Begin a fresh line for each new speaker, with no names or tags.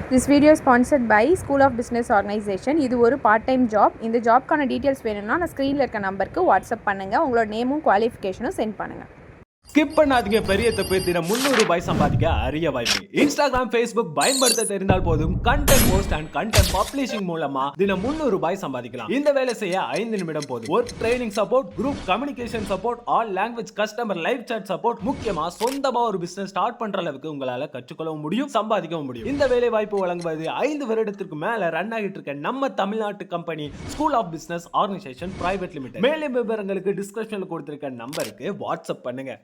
This video is sponsored by School of Business Organization. இது ஒரு part time job. இந்த ஜாப்க்கான details வேணும்னா நான் ஸ்க்ரீனில் இருக்க நம்பருக்கு வாட்ஸ்அப் பண்ணுங்கள். உங்களோட நேமும் குவாலிஃபிகேஷனும் சென்ட் பண்ணுங்கள்.
ஸ்கிப் பண்ணாதீங்க. பெரிய தப்பு. தினம் 300 ரூபாய் சம்பாதிக்க அரிய வாய்ப்பு. இன்ஸ்டாகிராம், ஃபேஸ்புக் பயன்படுத்த தெரிந்தால் போதும் content post and content publishing மூலமா தினம் 300 ரூபாய் சம்பாதிக்கலாம். இந்த வேலை செய்ய 5 நிமிடம் போதும். Work training support, group communication support, all language customer live chat support, முக்கியமா சொந்தமா ஒரு பிசினஸ் ஸ்டார்ட் பண்ற அளவுக்கு உங்களால கற்றுக்கொள்ளவும் முடியும், சம்பாதிக்கவும் முடியும். இந்த வேலை வாய்ப்பு வழங்குவது 5 வருடத்திற்கு மேல ரன் ஆகிட்டு இருக்க நம்ம தமிழ்நாட்டு company school of business organisation private limited. மேலும் விவரங்களுக்கு டிஸ்கிரிப்ஷன்ல கொடுத்திருக்க நம்பருக்கு வாட்ஸ்அப் பண்ணுங்க.